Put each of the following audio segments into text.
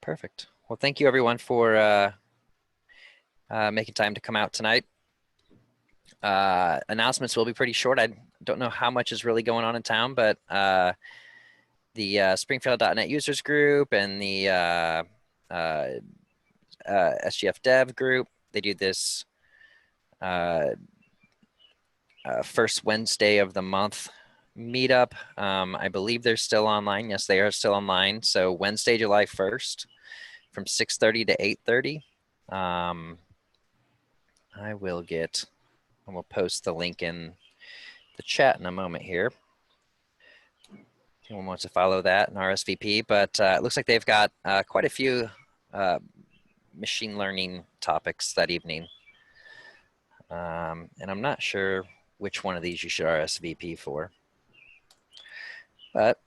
Perfect. Well, thank you everyone for making time to come out tonight. Announcements will be pretty short. I don't know how much is really going on in town, but the Springfield.net users group and the SGF dev group, they do this first Wednesday of the month meetup. I believe they're still online. Yes, they are still online. So Wednesday, July 1st from 6:30 to 8:30. I will post the link in the chat in a moment here. Anyone wants to follow that and RSVP, but it looks like they've got quite a few machine learning topics that evening. And I'm not sure which one of these you should RSVP for, but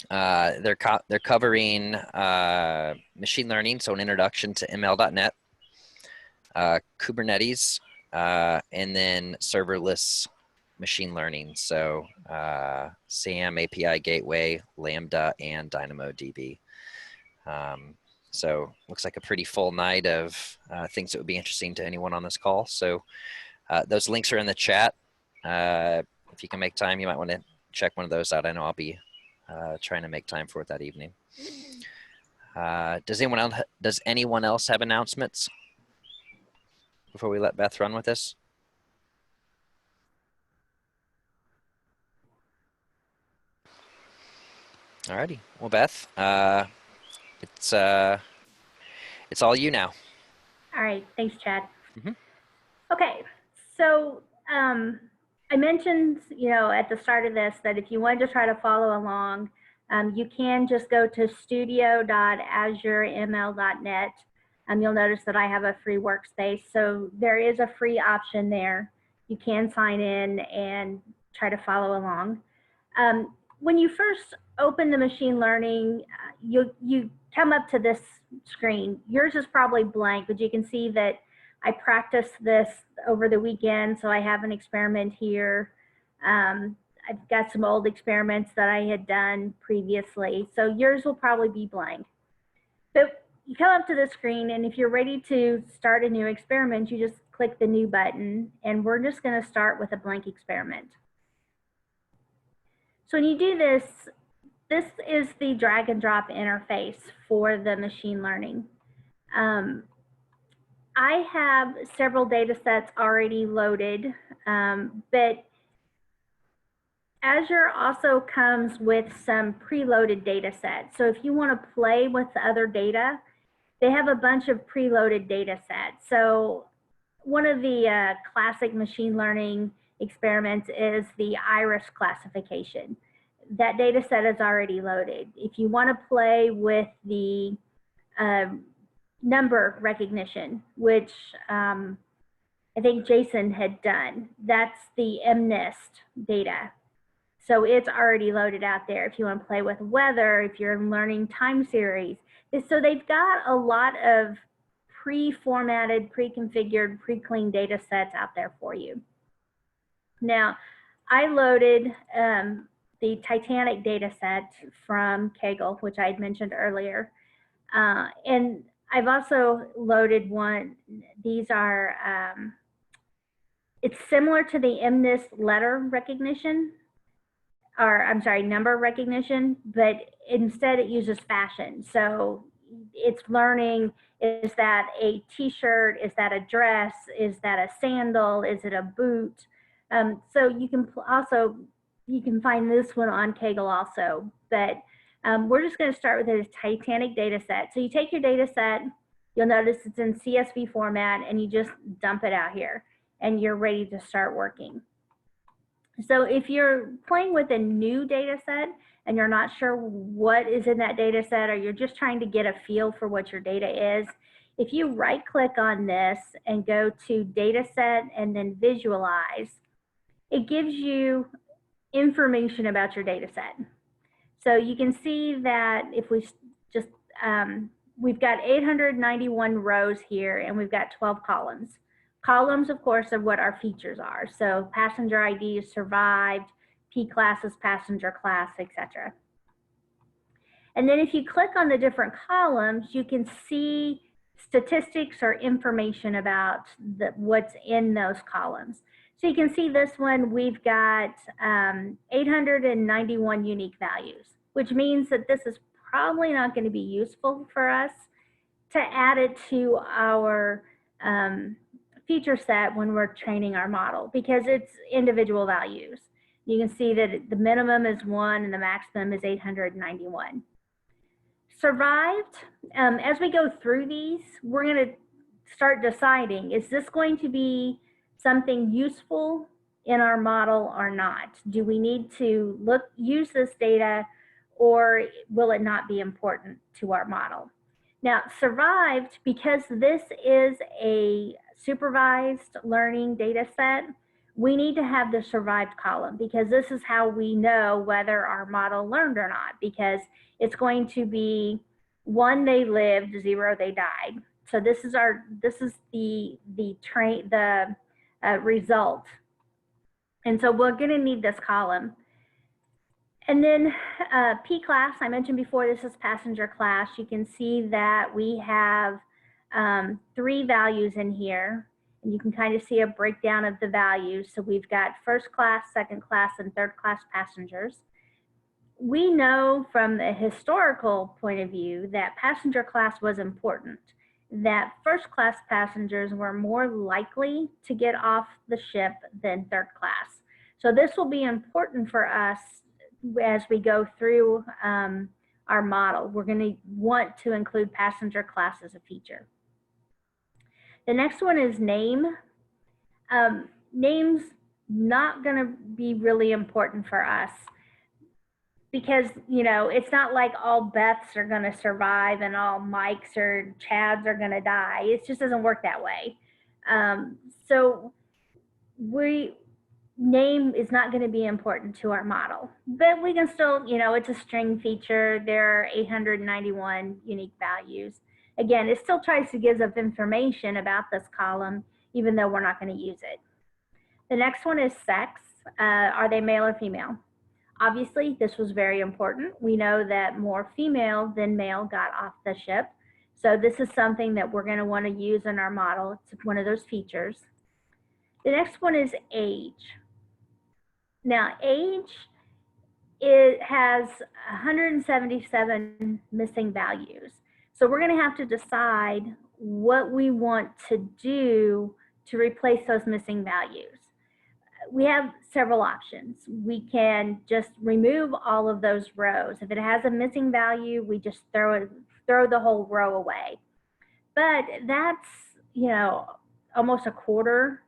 they're covering machine learning, so an introduction to ML.NET, Kubernetes, and then serverless machine learning, so SAM, API Gateway, Lambda, and DynamoDB. So looks like a pretty full night of things that would be interesting to anyone on this call. So those links are in the chat. If you can make time, you might want to check one of those out. I know I'll be trying to make time for it that evening. Does anyone else have announcements before we let Beth run with this? Alrighty. Well, Beth, it's all you now. All right. Thanks, Chad. Mm-hmm. Okay. So I mentioned, at the start of this that if you wanted to try to follow along, you can just go to studio.azureml.net. You'll notice that I have a free workspace. So there is a free option there. You can sign in and try to follow along. When you first open the machine learning, you come up to this screen. Yours is probably blank, but you can see that I practiced this over the weekend, so I have an experiment here. I've got some old experiments that I had done previously, so yours will probably be blank. But you come up to the screen, and if you're ready to start a new experiment, you just click the new button, and we're just going to start with a blank experiment. So when you do this, this is the drag and drop interface for the machine learning. I have several data sets already loaded, but Azure also comes with some preloaded data sets. So if you want to play with the other data, they have a bunch of preloaded data sets. So one of the classic machine learning experiments is the iris classification. That data set is already loaded. If you want to play with the number recognition, which I think Jason had done, that's the MNIST data. So it's already loaded out there. If you want to play with weather, if you're learning time series. So they've got a lot of pre-formatted, pre-configured, pre-cleaned data sets out there for you. Now, I loaded the Titanic data set from Kaggle, which I had mentioned earlier. And I've also loaded one. These are, it's similar to the MNIST letter recognition, or I'm sorry, number recognition, but instead it uses fashion. So it's learning, is that a t-shirt? Is that a dress? Is that a sandal? Is it a boot? So you can find this one on Kaggle also, but we're just going to start with a Titanic data set. So you take your data set, you'll notice it's in CSV format, and you just dump it out here, and you're ready to start working. So if you're playing with a new data set and you're not sure what is in that data set, or you're just trying to get a feel for what your data is, if you right click on this and go to data set and then visualize, it gives you information about your data set. So you can see that if we just, we've got 891 rows here, and we've got 12 columns. Columns, of course, are what our features are. So passenger ID is survived, P class is passenger class, etc. And then if you click on the different columns, you can see statistics or information about what's in those columns. So you can see this one, we've got 891 unique values, which means that this is probably not going to be useful for us to add it to our feature set when we're training our model, because it's individual values. You can see that the minimum is 1 and the maximum is 891. Survived, as we go through these, we're going to start deciding, is this going to be something useful in our model or not? Do we need to use this data, or will it not be important to our model? Now, survived, because this is a supervised learning data set, we need to have the survived column, because this is how we know whether our model learned or not, because it's going to be 1, they lived, 0, they died. So this is the result. And so we're going to need this column. And then P class, I mentioned before, this is passenger class. You can see that we have 3 values in here, and you can kind of see a breakdown of the values. So we've got first class, second class, and third class passengers. We know from the historical point of view that passenger class was important, that first class passengers were more likely to get off the ship than third class. So this will be important for us as we go through our model. We're going to want to include passenger class as a feature. The next one is name. Name's not going to be really important for us, because, you know, it's not like all Beths are going to survive and all Mikes or Chads are going to die. It just doesn't work that way. So name is not going to be important to our model, but we can still, you know, it's a string feature. There are 891 unique values. Again, it still tries to give us information about this column, even though we're not going to use it. The next one is sex. Are they male or female? Obviously, this was very important. We know that more female than male got off the ship. So this is something that we're going to want to use in our model. It's one of those features. The next one is age. Now, age, it has 177 missing values. So we're going to have to decide what we want to do to replace those missing values. We have several options. We can just remove all of those rows. If it has a missing value, we just throw the whole row away. But that's, you know, almost a quarter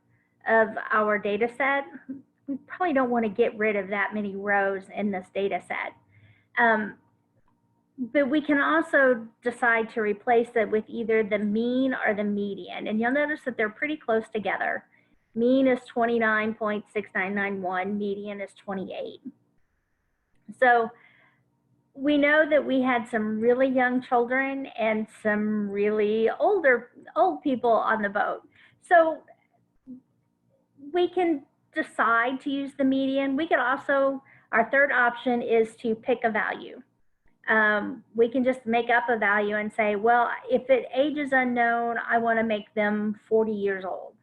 of our data set. We probably don't want to get rid of that many rows in this data set. But we can also decide to replace it with either the mean or the median. And you'll notice that they're pretty close together. Mean is 29.6991, median is 28. So we know that we had some really young children and some really old people on the boat. So we can decide to use the median. We could also, our third option is to pick a value. We can just make up a value and say, well, if age is unknown, I want to make them 40 years old.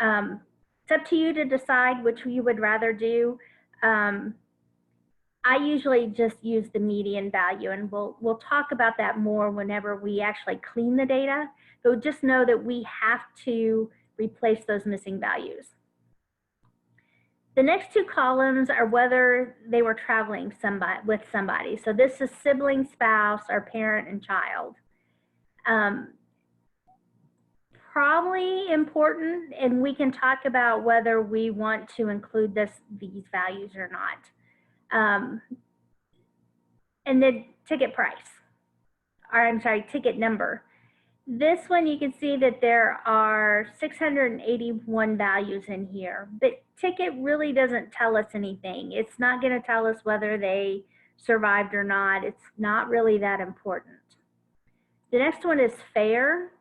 It's up to you to decide which you would rather do. I usually just use the median value, and we'll talk about that more whenever we actually clean the data. But just know that we have to replace those missing values. The next 2 columns are whether they were traveling with somebody. So this is sibling, spouse, or parent and child. Probably important, and we can talk about whether we want to include these values or not. And then ticket price, or I'm sorry, ticket number. This one, you can see that there are 681 values in here, but ticket really doesn't tell us anything. It's not going to tell us whether they survived or not. It's not really that important. The next one is fare.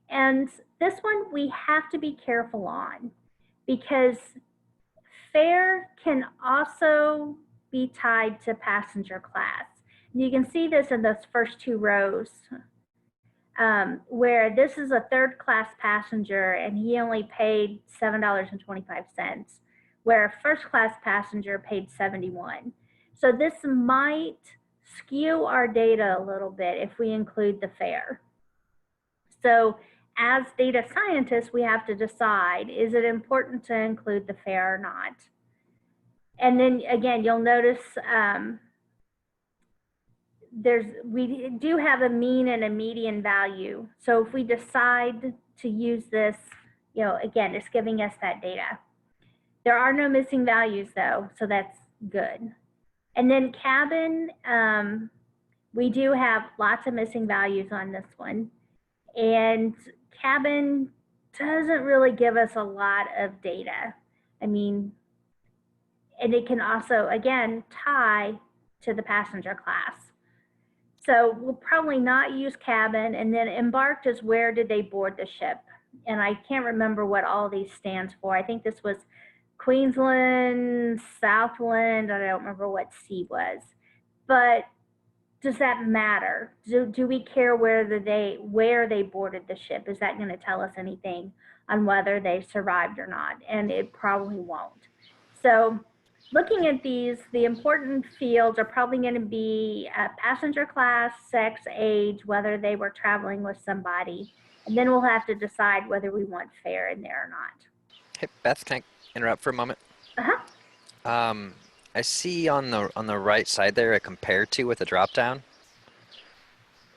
And this one we have to be careful on, because fare can also be tied to passenger class. You can see this in those first two rows, where this is a third class passenger and he only paid $7.25, where a first class passenger paid $71. So this might skew our data a little bit if we include the fare. So as data scientists, we have to decide, is it important to include the fare or not? And then again, you'll notice we do have a mean and a median value. So if we decide to use this, again, it's giving us that data. There are no missing values though, so that's good. And then cabin, we do have lots of missing values on this one. And cabin doesn't really give us a lot of data. I mean, and it can also, again, tie to the passenger class. So we'll probably not use cabin. And then embarked is where did they board the ship? And I can't remember what all these stands for. I think this was Queensland, Southland, I don't remember what C was. But does that matter? Do we care where they boarded the ship? Is that going to tell us anything on whether they survived or not? And it probably won't. So looking at these, the important fields are probably going to be passenger class, sex, age, whether they were traveling with somebody. And then we'll have to decide whether we want fare in there or not. Hey, Beth, can I interrupt for a moment? Uh-huh. I see on the right side there a compare to with a drop down.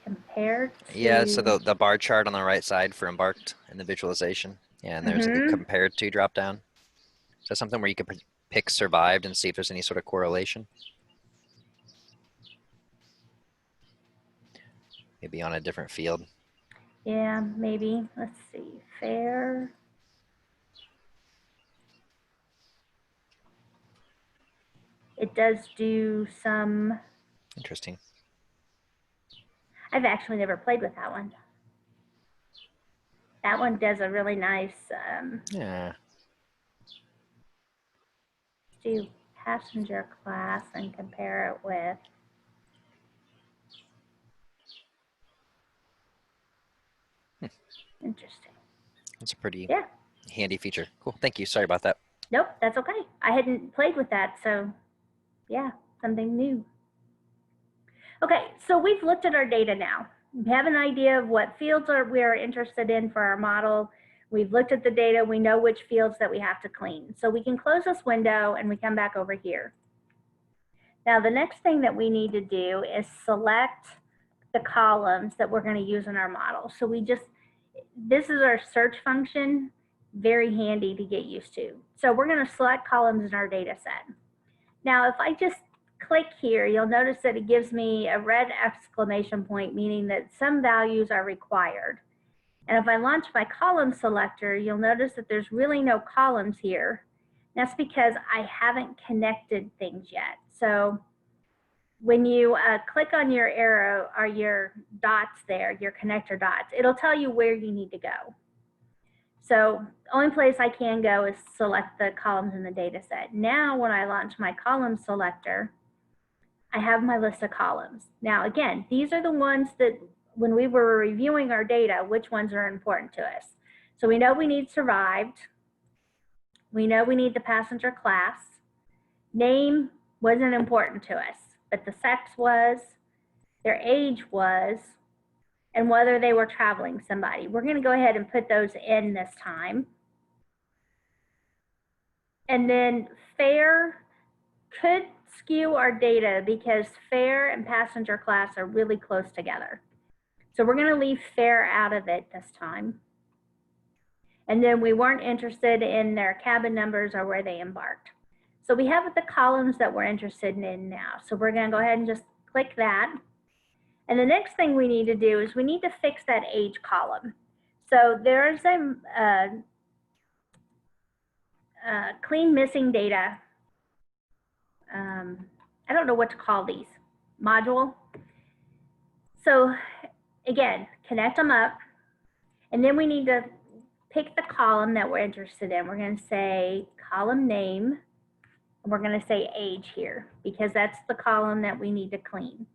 Compare to... Yeah, so the bar chart on the right side for embarked in the visualization. Yeah, and there's a compared to drop down. Is that something where you could pick survived and see if there's any sort of correlation? Maybe on a different field. Yeah, maybe. Let's see. Fare. It does do some... Interesting. I've actually never played with that one. That one does a really nice... Yeah. do passenger class and compare it with... Interesting. That's a pretty Yeah. handy feature. Cool. Thank you. Sorry about that. Nope, that's okay. I hadn't played with that, so yeah, something new. Okay, so we've looked at our data now. We have an idea of what fields we're interested in for our model. We've looked at the data. We know which fields that we have to clean. So we can close this window and we come back over here. Now, the next thing that we need to do is select the columns that we're going to use in our model. So this is our search function, very handy to get used to. So we're going to select columns in our data set. Now, if I just click here, you'll notice that it gives me a red exclamation point, meaning that some values are required. And if I launch my column selector, you'll notice that there's really no columns here. That's because I haven't connected things yet. So when you click on your arrow or your dots there, your connector dots, it'll tell you where you need to go. So the only place I can go is select the columns in the data set. Now, when I launch my column selector, I have my list of columns. Now, again, these are the ones that when we were reviewing our data, which ones are important to us. So we know we need survived. We know we need the passenger class. Name wasn't important to us, but the sex was, their age was, and whether they were traveling somebody. We're going to go ahead and put those in this time. And then fare could skew our data because fare and passenger class are really close together. So we're going to leave fare out of it this time. And then we weren't interested in their cabin numbers or where they embarked. So we have the columns that we're interested in now. So we're going to go ahead and just click that. And the next thing we need to do is we need to fix that age column. So there's a clean missing data. I don't know what to call these, module. So again, connect them up. And then we need to pick the column that we're interested in. We're going to say column name. And we're going to say age here because that's the column that we need to clean.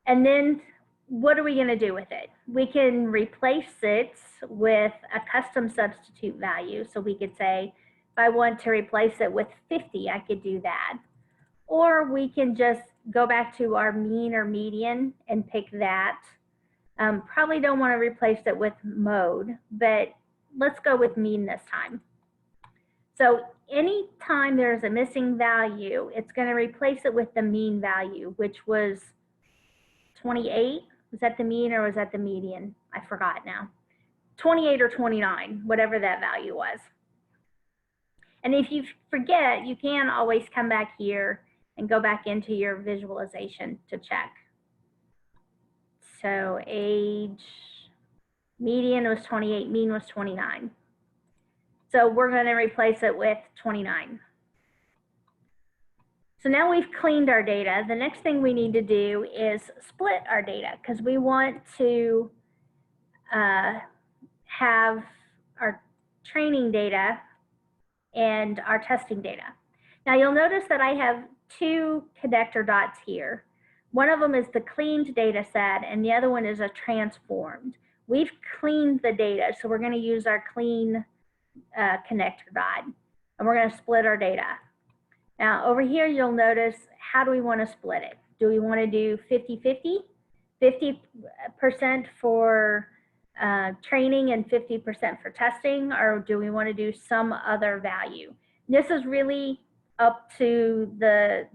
And then what are we going to do with it? We can replace it with a custom substitute value. So we could say, if I want to replace it with 50, I could do that. Or we can just go back to our mean or median and pick that. Probably don't want to replace it with mode, but let's go with mean this time. So anytime there's a missing value, it's going to replace it with the mean value, which was 28. Was that the mean or was that the median? I forgot now. 28 or 29, whatever that value was. And if you forget, you can always come back here and go back into your visualization to check. So age, median was 28, mean was 29. So we're going to replace it with 29. So now we've cleaned our data. The next thing we need to do is split our data because we want to have our training data and our testing data. Now you'll notice that I have two connector dots here. One of them is the cleaned data set and the other one is a transformed. We've cleaned the data, so we're going to use our clean connector dot and we're going to split our data. Now over here you'll notice, how do we want to split it? Do we want to do 50-50? 50% for training and 50% for testing, or do we want to do some other value? This is really up to the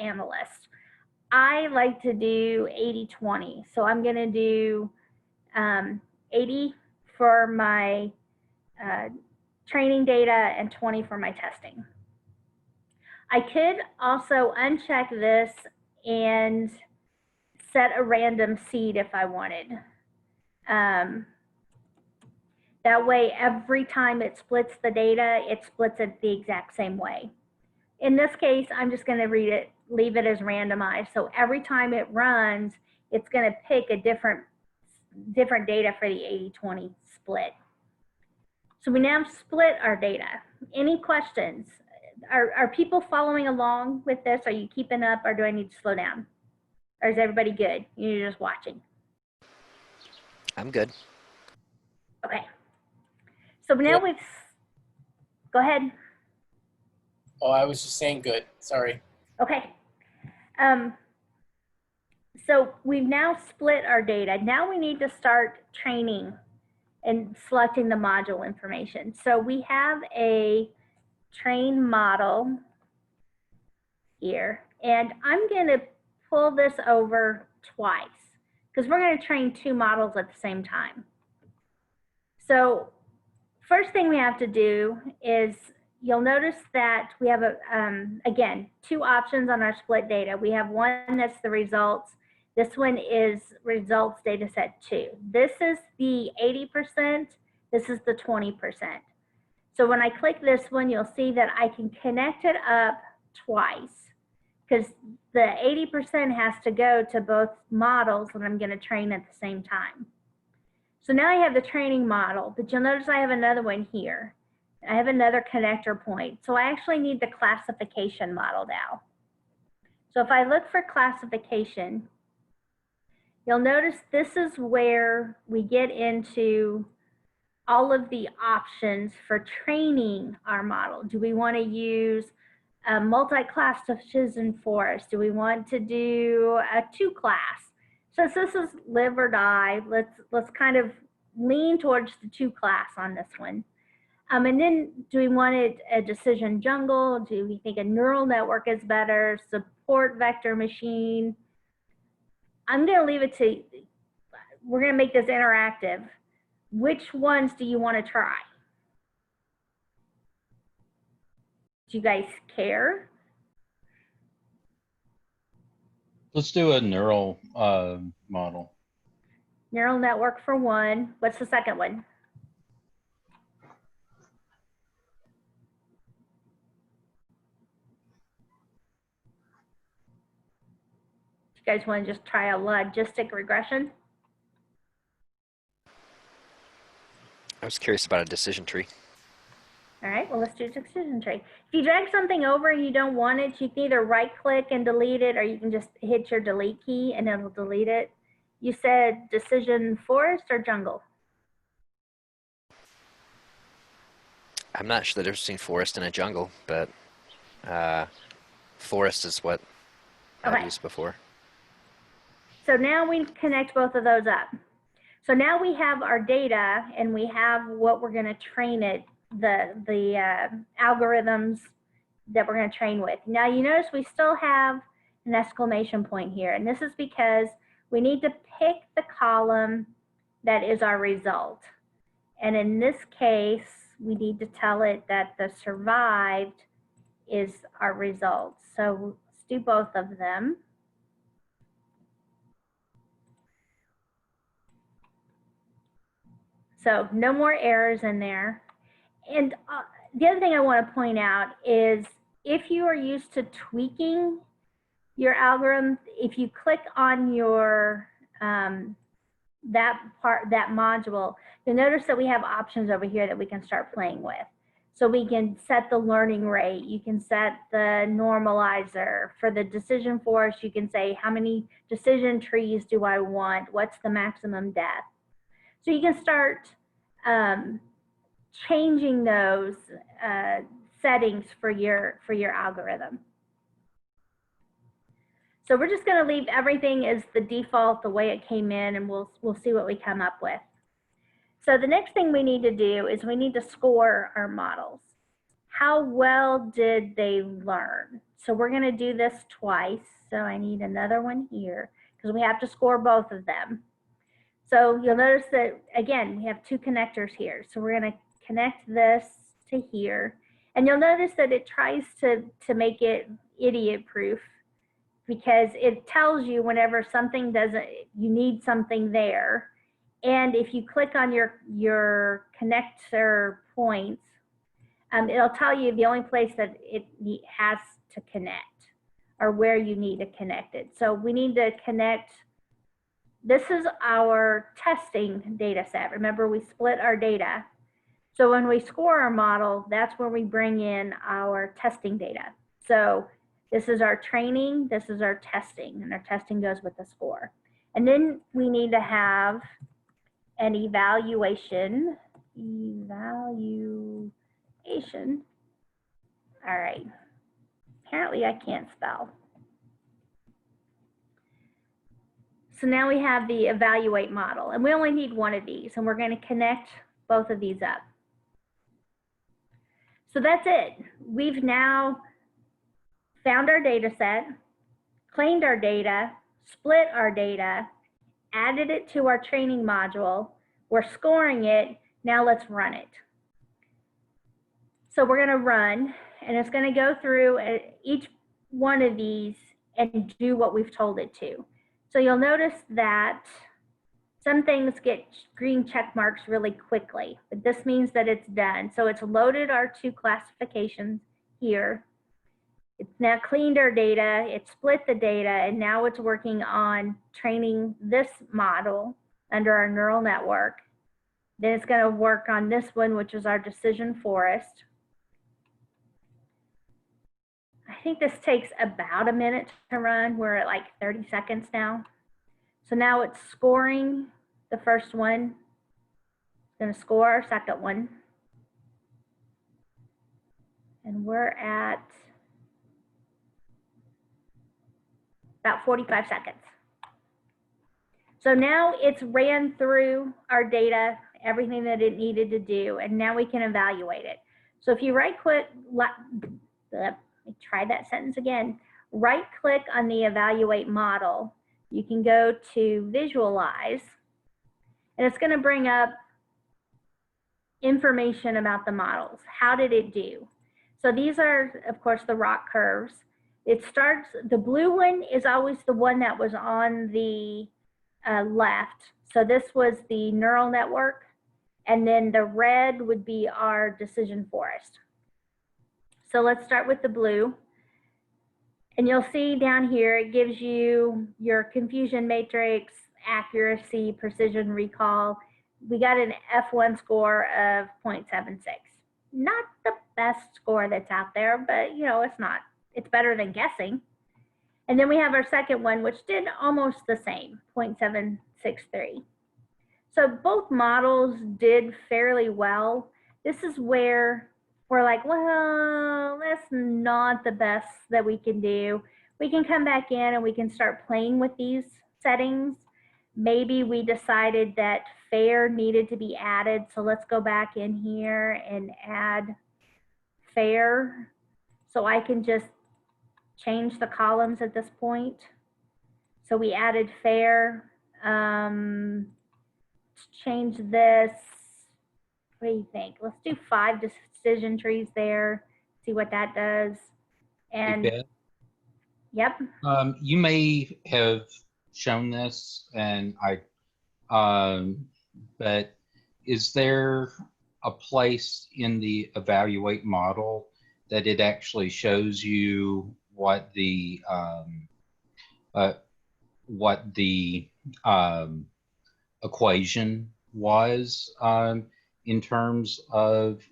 analyst. I like to do 80-20. So I'm going to do 80 for my training data and 20 for my testing. I could also uncheck this and set a random seed if I wanted. That way, every time it splits the data, it splits it the exact same way. In this case, I'm just going to leave it as randomized. So every time it runs, it's going to pick a different data for the 80-20 split. So we now split our data. Any questions? Are people following along with this? Are you keeping up, or do I need to slow down? Or is everybody good? You're just watching? I'm good. Okay. So now we've, go ahead. Oh, I was just saying good, sorry. Okay. So we've now split our data. Now we need to start training and selecting the module information. So we have a train model here, and I'm going to pull this over twice because we're going to train two models at the same time. So first thing we have to do is, you'll notice that we have, again, two options on our split data. We have one that's the results. This one is results data set 2. This is the 80%. This is the 20%. So when I click this one, you'll see that I can connect it up twice because the 80% has to go to both models that I'm going to train at the same time. So now I have the training model, but you'll notice I have another one here. I have another connector point. So I actually need the classification model now. So if I look for classification, you'll notice this is where we get into all of the options for training our model. Do we want to use a multi-class decision forest? Do we want to do a 2-class? So this is live or die. Let's kind of lean towards the 2-class on this one. And then do we want it a decision jungle? Do we think a neural network is better? Support vector machine? I'm going to leave it to, we're going to make this interactive. Which ones do you want to try? Do you guys care? Let's do a neural model. Neural network for one. What's the second one? You guys want to just try a logistic regression? I was curious about a decision tree. All right, well, let's do decision tree. If you drag something over and you don't want it, you can either right click and delete it, or you can just hit your delete key and it'll delete it. You said decision forest or jungle? I'm not sure the difference between forest and a jungle, but forest is what I've used before. So now we connect both of those up. So now we have our data and we have what we're going to train it, the algorithms that we're going to train with. Now you notice we still have an exclamation point here, and this is because we need to pick the column that is our result. And in this case, we need to tell it that the survived is our result. So let's do both of them. So no more errors in there. And the other thing I want to point out is if you are used to tweaking your algorithm, if you click on your that module, you'll notice that we have options over here that we can start playing with. So we can set the learning rate, you can set the normalizer. For the decision forest, you can say how many decision trees do I want, what's the maximum depth. So you can start changing those settings for your algorithm. So we're just going to leave everything as the default, the way it came in, and we'll see what we come up with. So the next thing we need to do is we need to score our models. How well did they learn? So we're going to do this twice. So I need another one here because we have to score both of them. So you'll notice that, again, we have two connectors here. So we're going to connect this to here. And you'll notice that it tries to make it idiot-proof because it tells you whenever something doesn't, you need something there. And if you click on your connector points, it'll tell you the only place that it has to connect or where you need to connect it. So we need to connect. This is our testing data set. Remember, we split our data. So when we score our model, that's where we bring in our testing data. So this is our training, this is our testing, and our testing goes with the score. And then we need to have an evaluation. All right. Apparently I can't spell. So now we have the evaluate model, and we only need one of these, and we're going to connect both of these up. So that's it. We've now found our data set, cleaned our data, split our data, added it to our training module. We're scoring it. Now let's run it. So we're going to run, and it's going to go through each one of these and do what we've told it to. So you'll notice that some things get green check marks really quickly, but this means that it's done. So it's loaded our two classifications here. It's now cleaned our data, it split the data, and now it's working on training this model under our neural network. Then it's going to work on this one, which is our decision forest. I think this takes about a minute to run. We're at like 30 seconds now. So now it's scoring the first one. It's going to score our second one. And we're at about 45 seconds. So now it's ran through our data, everything that it needed to do, and now we can evaluate it. So if you right click, let me try that sentence again. Right click on the evaluate model. You can go to visualize, and it's going to bring up information about the models. How did it do? So these are, of course, the rock curves. It starts, the blue one is always the one that was on the left. So this was the neural network, and then the red would be our decision forest. So let's start with the blue. And you'll see down here, it gives you your confusion matrix, accuracy, precision recall. We got an F1 score of 0.76. not the best score that's out there, but you know, it's better than guessing. And then we have our second one, which did almost the same, 0.763. So both models did fairly well. This is where we're like, well, that's not the best that we can do. We can come back in and we can start playing with these settings. Maybe we decided that fair needed to be added. So let's go back in here and add fair. So I can just change the columns at this point. So we added fair. Change this. What do you think? Let's do 5 decision trees there. See what that does. And Hey, Beth, yep. you may have shown this, and but is there a place in the evaluate model that it actually shows you what the equation was in terms of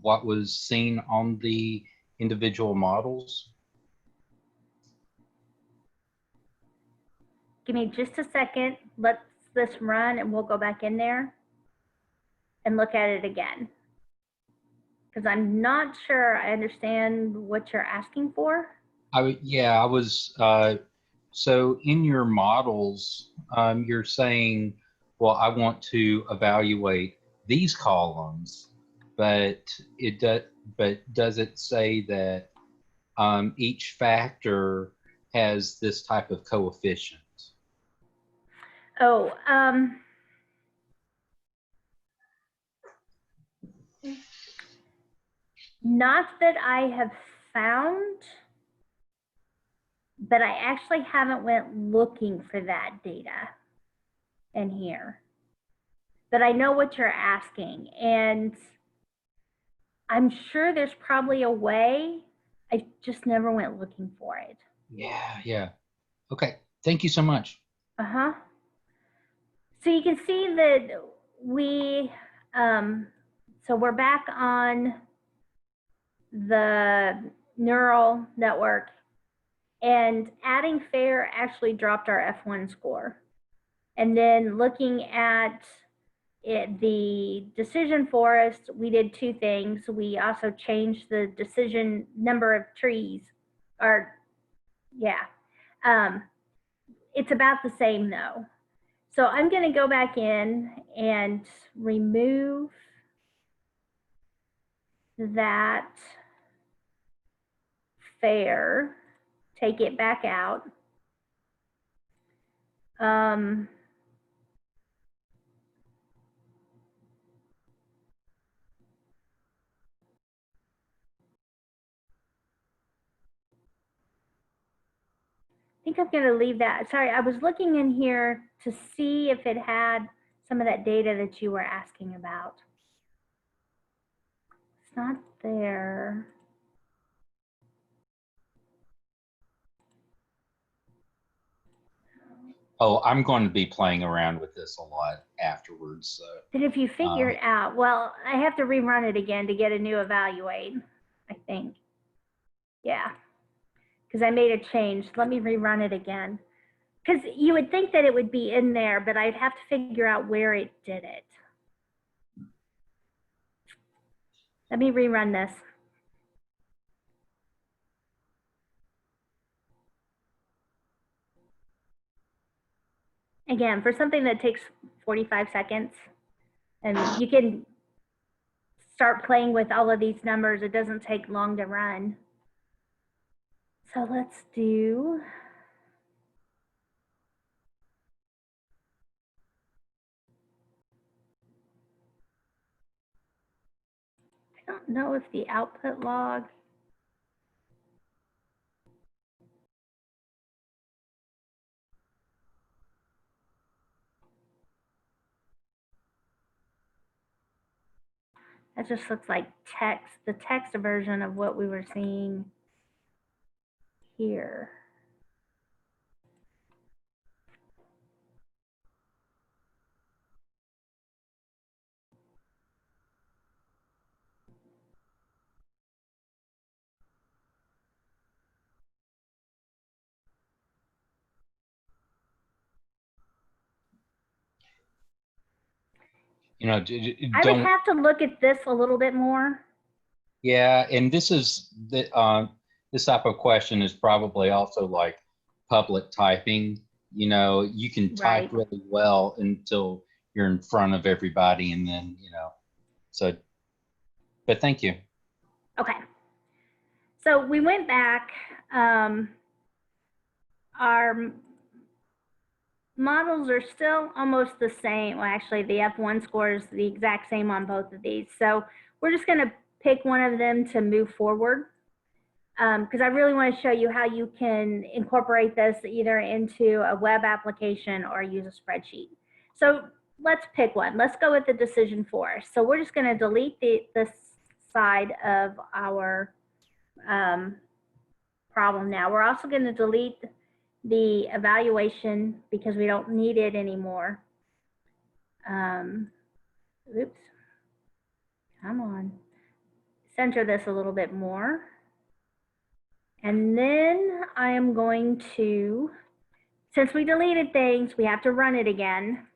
what was seen on the individual models? Give me just a second. Let's this run and we'll go back in there and look at it again. Because I'm not sure I understand what you're asking for. Yeah, I was. So in your models, you're saying, well, I want to evaluate these columns, but does it say that each factor has this type of coefficient? Oh, not that I have found, but I actually haven't went looking for that data in here. But I know what you're asking, and I'm sure there's probably a way. I just never went looking for it. Yeah. Okay, thank you so much. Uh-huh. So you can see that we, so we're back on the neural network, and adding fair actually dropped our F1 score. And then looking at the decision forest, we did 2 things. We also changed the decision number of trees, or yeah. It's about the same though. So I'm going to go back in and remove that fair, take it back out. I think I'm going to leave that. Sorry, I was looking in here to see if it had some of that data that you were asking about. It's not there. Oh, I'm going to be playing around with this a lot afterwards. So. And if you figure it out, well, I have to rerun it again to get a new evaluate, I think. Yeah, because I made a change. Let me rerun it again. Because you would think that it would be in there, but I'd have to figure out where it did it. Let me rerun this. Again, for something that takes 45 seconds, and you can start playing with all of these numbers. It doesn't take long to run. So let's do, I don't know if the output log, that just looks like text, the text version of what we were seeing here. you know, I would have to look at this a little bit more. Yeah, and this is this type of question is probably also like public typing. You know, you can type really well until you're in front of everybody, and then, you know, so, but thank you. Okay. So we went back. Our models are still almost the same. Well, actually, the F1 score is the exact same on both of these. So we're just going to pick one of them to move forward, because I really want to show you how you can incorporate this either into a web application or use a spreadsheet. So let's pick one. Let's go with the decision forest. So we're just going to delete this side of our problem now. We're also going to delete the evaluation because we don't need it anymore. Oops. Come on. Center this a little bit more. And then I am going to, since we deleted things, we have to run it again.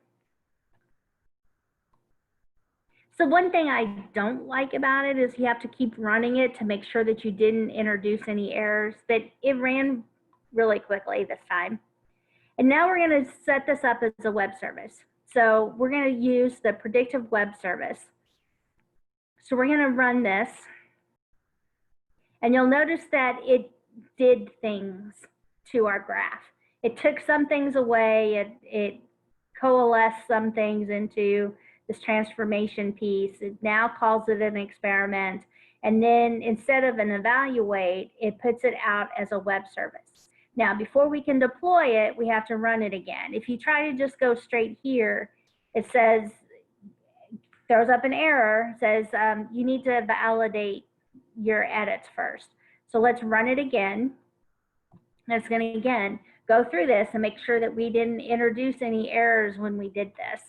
So one thing I don't like about it is you have to keep running it to make sure that you didn't introduce any errors, but it ran really quickly this time. And now we're going to set this up as a web service. So we're going to use the predictive web service. So we're going to run this. And you'll notice that it did things to our graph. It took some things away. It coalesced some things into this transformation piece. It now calls it an experiment. And then instead of an evaluate, it puts it out as a web service. Now, before we can deploy it, we have to run it again. If you try to just go straight here, it says, throws up an error, says you need to validate your edits first. So let's run it again. It's going to, again, go through this and make sure that we didn't introduce any errors when we did this.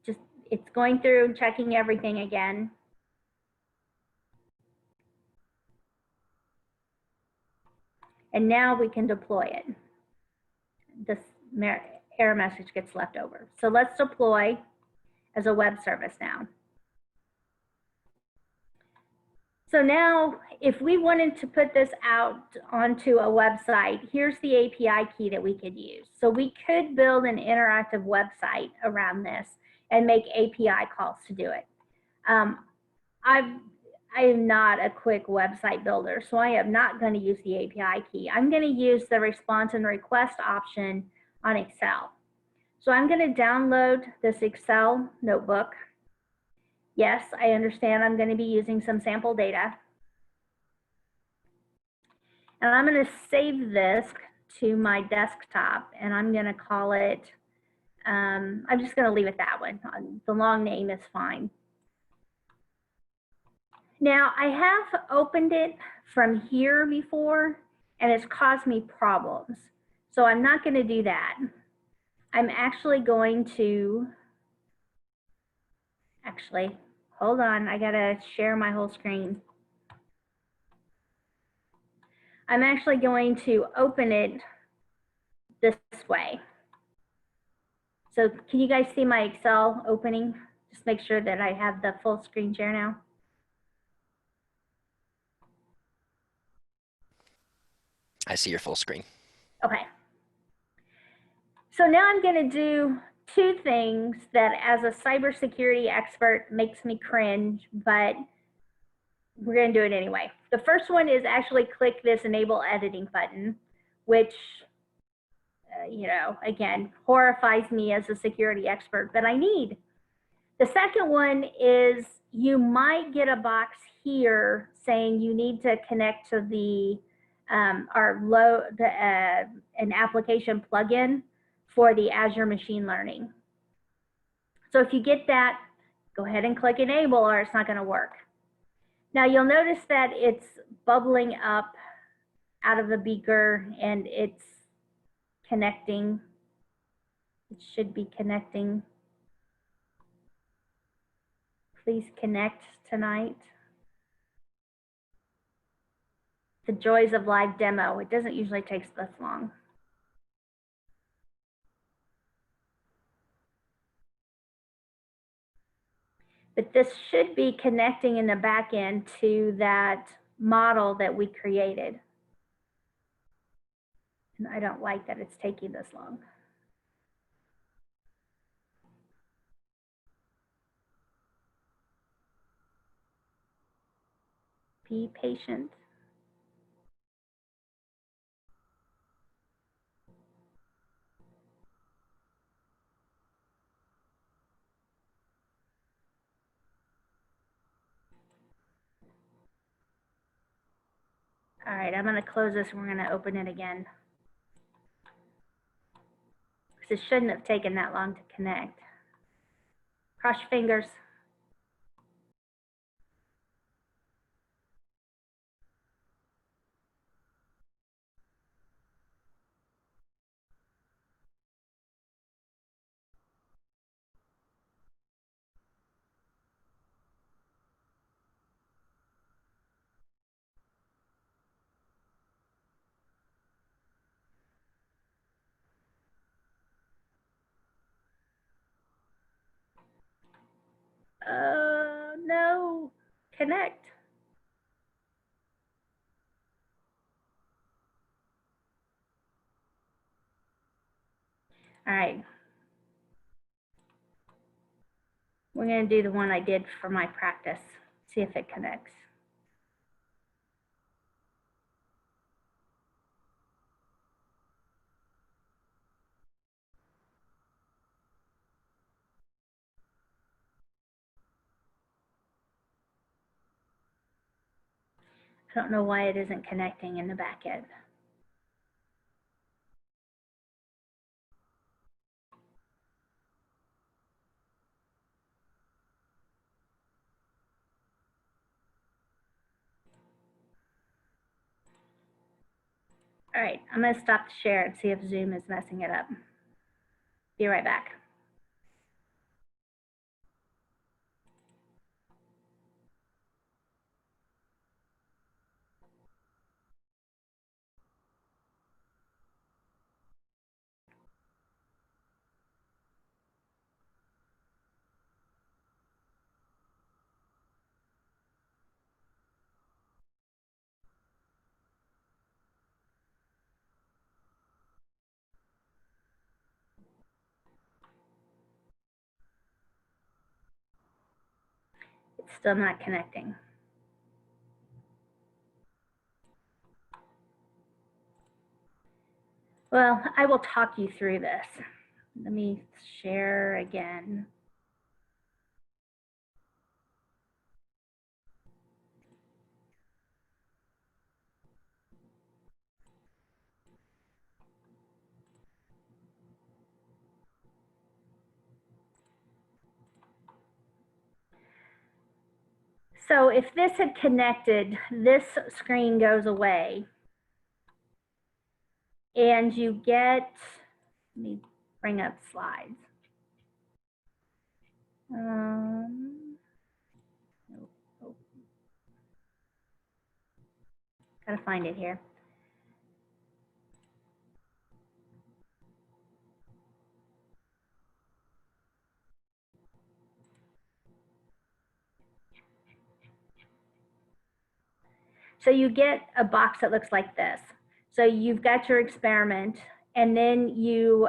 Just, it's going through and checking everything again. And now we can deploy it. This error message gets left over. So let's deploy as a web service now. So now, if we wanted to put this out onto a website, here's the API key that we could use. So we could build an interactive website around this and make API calls to do it. I am not a quick website builder, so I am not going to use the API key. I'm going to use the response and request option on Excel. So I'm going to download this Excel notebook. Yes, I understand I'm going to be using some sample data. And I'm going to save this to my desktop, and I'm going to call it, I'm just going to leave it that one. The long name is fine. Now, I have opened it from here before, and it's caused me problems. So I'm not going to do that. I'm actually going to, hold on, I got to share my whole screen. I'm actually going to open it this way. So can you guys see my Excel opening? Just make sure that I have the full screen share now. I see your full screen. Okay. So now I'm going to do two things that as a cybersecurity expert makes me cringe, but we're going to do it anyway. The first one is actually click this enable editing button, which, you know, again, horrifies me as a security expert, but I need. The second one is you might get a box here saying you need to connect to the an application plugin for the Azure Machine Learning. So if you get that, go ahead and click enable or it's not going to work. Now you'll notice that it's bubbling up out of the beaker and it's connecting. It should be connecting. Please connect tonight. The joys of live demo. It doesn't usually take this long. But this should be connecting in the back end to that model that we created. And I don't like that it's taking this long. Be patient. All right, I'm going to close this and we're going to open it again. Because it shouldn't have taken that long to connect. Cross your fingers. No, connect. All right. We're going to do the one I did for my practice, see if it connects. I don't know why it isn't connecting in the back end. All right, I'm going to stop the share and see if Zoom is messing it up. Be right back. It's still not connecting. Well, I will talk you through this. Let me share again. So if this had connected, this screen goes away. And you get, let me bring up slides. Gotta find it here. So you get a box that looks like this. So you've got your experiment, and then you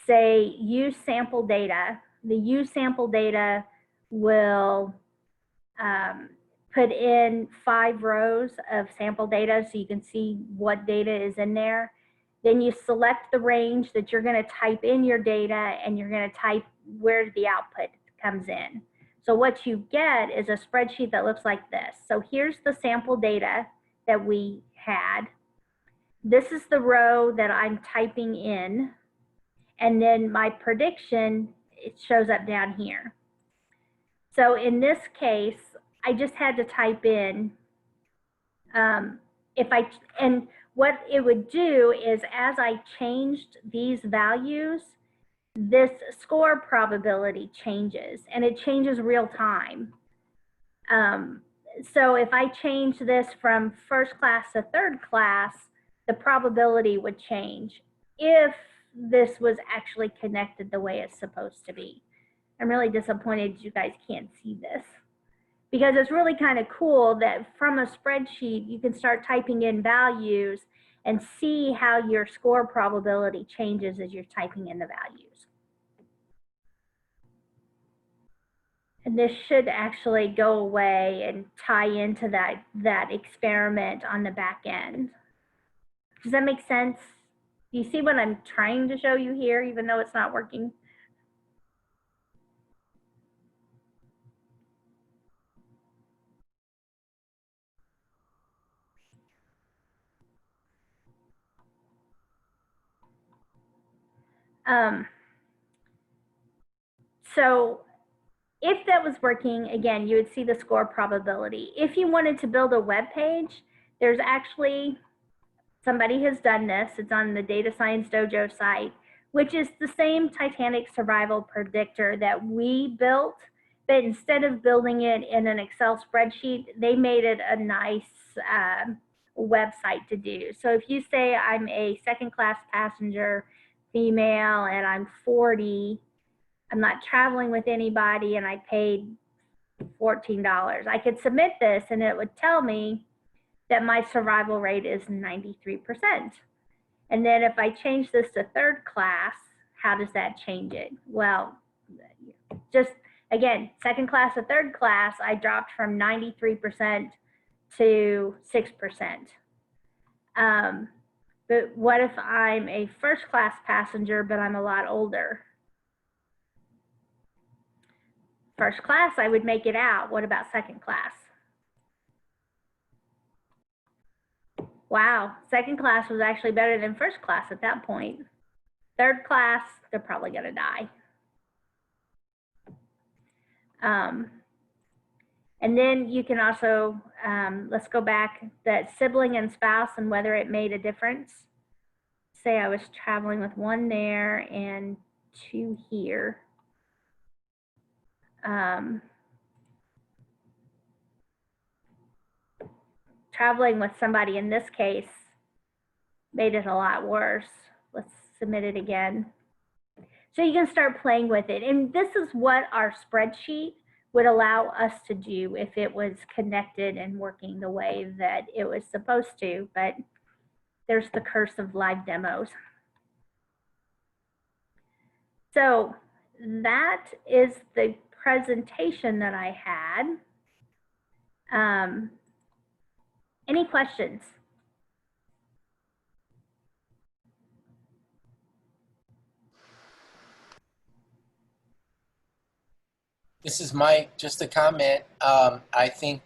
say use sample data. The use sample data will put in 5 rows of sample data so you can see what data is in there. Then you select the range that you're going to type in your data, and you're going to type where the output comes in. So what you get is a spreadsheet that looks like this. So here's the sample data that we had. This is the row that I'm typing in. And then my prediction, it shows up down here. So in this case, I just had to type in, and what it would do is as I changed these values, this score probability changes, and it changes real time. So if I change this from first class to third class, the probability would change if this was actually connected the way it's supposed to be. I'm really disappointed you guys can't see this, because it's really kind of cool that from a spreadsheet, you can start typing in values and see how your score probability changes as you're typing in the values. And this should actually go away and tie into that experiment on the back end. Does that make sense? Do you see what I'm trying to show you here, even though it's not working? So if that was working, again, you would see the score probability. If you wanted to build a web page, there's actually, somebody has done this. It's on the Data Science Dojo site, which is the same Titanic survival predictor that we built, but instead of building it in an Excel spreadsheet, they made it a nice website to do. So if you say I'm a second-class passenger, female, and I'm 40, I'm not traveling with anybody, and I paid $14. I could submit this and it would tell me that my survival rate is 93%. And then if I change this to third class, how does that change it? Well, just again, second class to third class, I dropped from 93% to 6%. But what if I'm a first class passenger, but I'm a lot older? First class, I would make it out. What about second class? Wow, second class was actually better than first class at that point. Third class, they're probably gonna die. And then you can also, let's go back, that sibling and spouse and whether it made a difference. Say I was traveling with one there and two here. Traveling with somebody in this case made it a lot worse. Let's submit it again. So you can start playing with it. And this is what our spreadsheet would allow us to do if it was connected and working the way that it was supposed to. But there's the curse of live demos. So that is the presentation that I had. Any questions? This is just a comment. I think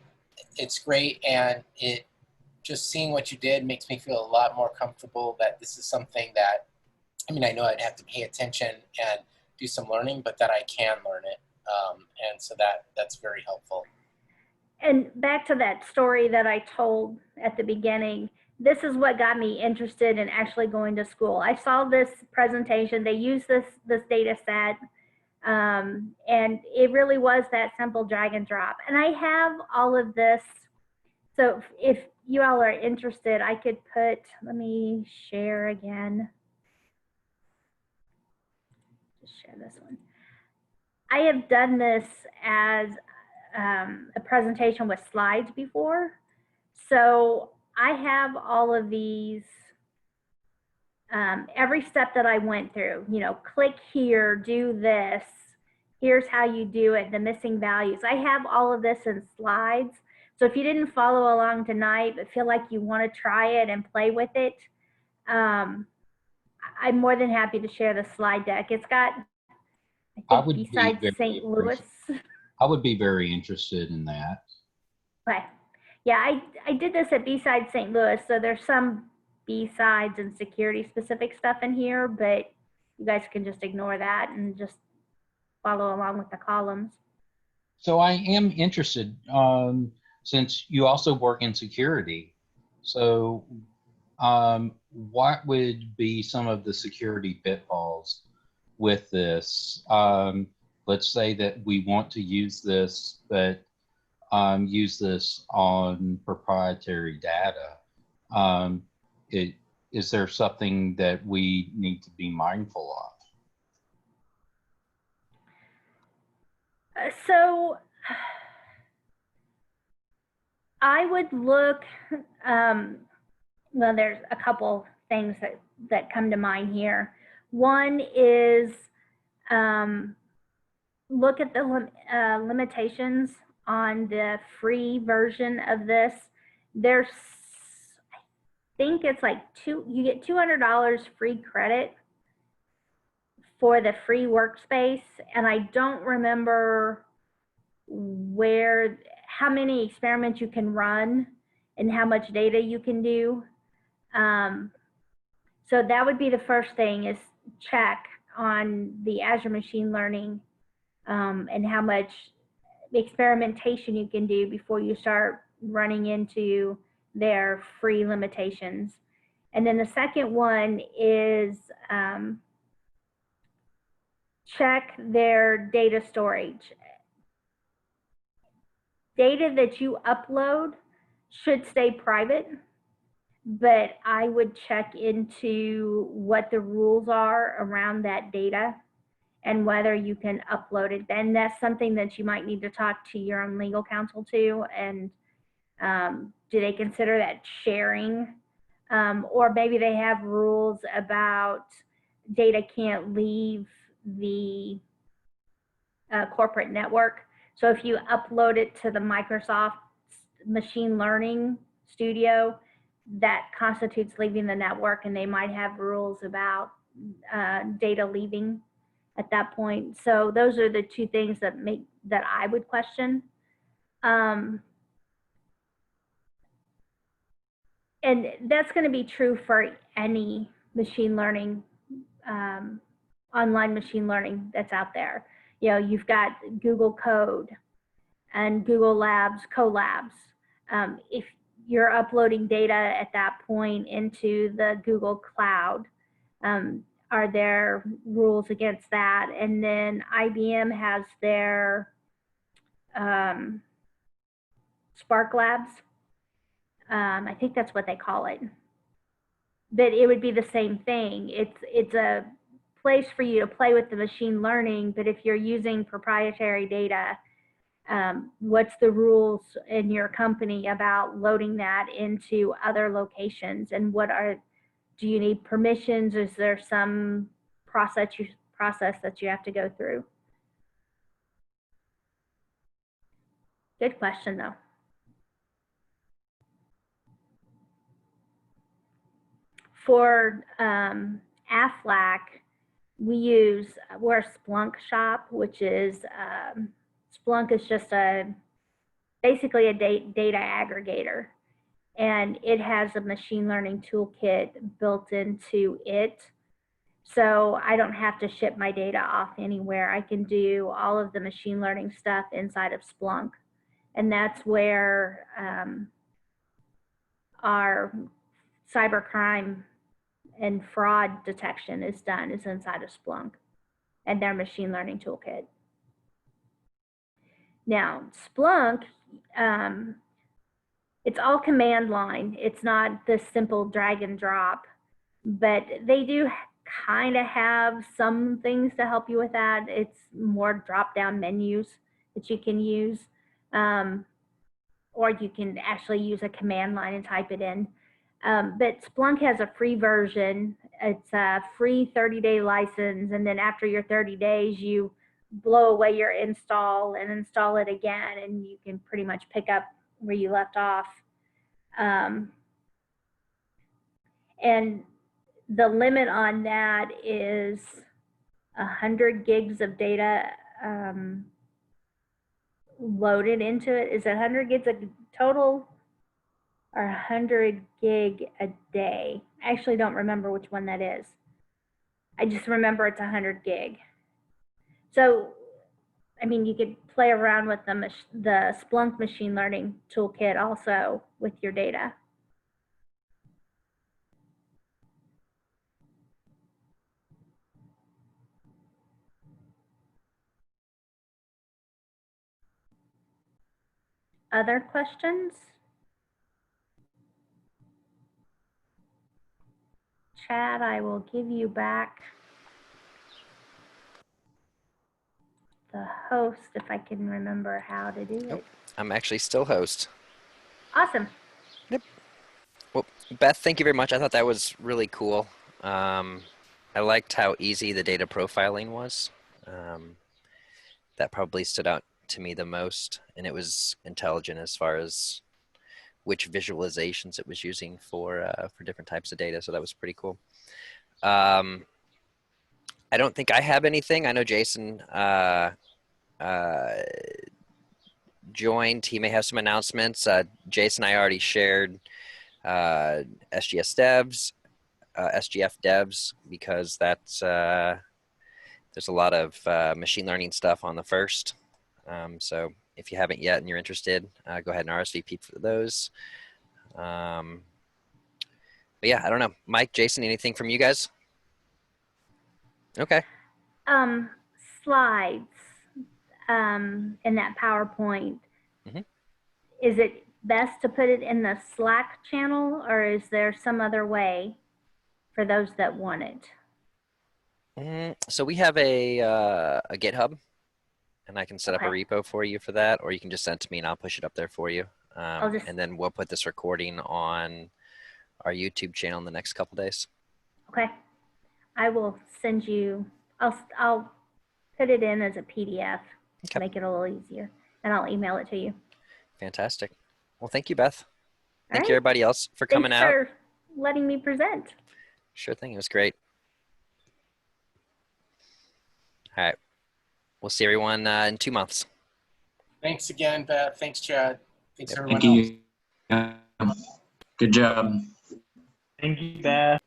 it's great, and it just seeing what you did makes me feel a lot more comfortable that this is something that, I mean, I know I'd have to pay attention and do some learning, but that I can learn it. And so that's very helpful. And back to that story that I told at the beginning, this is what got me interested in actually going to school. I saw this presentation, they used this data set, and it really was that simple drag and drop. And I have all of this. So if you all are interested, I could put, let me share again. Just share this one. I have done this as a presentation with slides before. So I have all of these, every step that I went through, you know, click here, do this, here's how you do it, the missing values. I have all of this in slides. So if you didn't follow along tonight, but feel like you want to try it and play with it, I'm more than happy to share the slide deck. It's got, I think, BSides St. Louis. I would be very interested in that. Okay. Yeah, I did this at BSides St. Louis, so there's some BSides and security specific stuff in here, but you guys can just ignore that and just follow along with the columns. So I am interested, since you also work in security. So what would be some of the security pitfalls with this? Let's say that we want to use this, but use this on proprietary data. Is there something that we need to be mindful of? So I would look, well, there's a couple things that come to mind here. One is look at the limitations on the free version of this. There's, I think it's like you get $200 free credit for the free workspace, and I don't remember how many experiments you can run and how much data you can do. So that would be the first thing, is check on the Azure Machine Learning and how much experimentation you can do before you start running into their free limitations. And then the second one is check their data storage. Data that you upload should stay private, but I would check into what the rules are around that data and whether you can upload it. Then that's something that you might need to talk to your own legal counsel to, and do they consider that sharing? Or maybe they have rules about data can't leave the corporate network. So if you upload it to the Microsoft Machine Learning Studio, that constitutes leaving the network, and they might have rules about data leaving at that point. So those are the two things that I would question. And that's going to be true for any machine learning, online machine learning that's out there. You know, you've got Google Code and Google Labs, Colabs. If you're uploading data at that point into the Google Cloud, are there rules against that? And then IBM has their Spark Labs. I think that's what they call it. But it would be the same thing. It's a place for you to play with the machine learning, but if you're using proprietary data, what's the rules in your company about loading that into other locations, and do you need permissions? Is there some process that you have to go through? Good question, though. For Aflac, we're a Splunk shop, which is Splunk is just basically a data aggregator, and it has a machine learning toolkit built into it. So I don't have to ship my data off anywhere. I can do all of the machine learning stuff inside of Splunk, and that's where our cybercrime and fraud detection is done, is inside of Splunk and their machine learning toolkit. Now, Splunk, it's all command line. It's not the simple drag and drop, but they do kind of have some things to help you with that. It's more drop-down menus that you can use, or you can actually use a command line and type it in. But Splunk has a free version. It's a free 30-day license, and then after your 30 days, you blow away your install and install it again, and you can pretty much pick up where you left off. And the limit on that is 100 gigs of data loaded into it. Is it 100 gigs a total or 100 gig a day? I actually don't remember which one that is. I just remember it's 100 gig. So, I mean, you could play around with the Splunk machine learning toolkit also with your data. Other questions? Chad, I will give you back the host if I can remember how to do it. Nope. I'm actually still host. Awesome. Well, Beth, thank you very much. I thought that was really cool. I liked how easy the data profiling was. That probably stood out to me the most, and it was intelligent as far as which visualizations it was using for different types of data. So that was pretty cool. I don't think I have anything. I know Jason joined. He may have some announcements. Jason and I already shared SGS devs, SGF devs, because that's there's a lot of machine learning stuff on the first. So if you haven't yet and you're interested, go ahead and RSVP for those. But yeah, I don't know. Mike, Jason, anything from you guys? Okay. Slides in that PowerPoint. Mhm. Is it best to put it in the Slack channel, or is there some other way for those that want it? So we have a GitHub, and I can set up a Okay. repo for you for that, or you can just send it to me and I'll push it up there for you. Just- And then we'll put this recording on our YouTube channel in the next couple days. Okay. I will send you, I'll put it in as a PDF to Okay. make it a little easier, and I'll email it to you. Fantastic. Well, thank you, Beth. All Thank right. you, everybody else, for coming Thanks out. for letting me present. Sure thing. It was great. All right. We'll see everyone in 2 months. Thanks again, Beth. Thanks, Chad. Thanks, Yep. everyone Thank else. you. Good job. Thank you, Beth.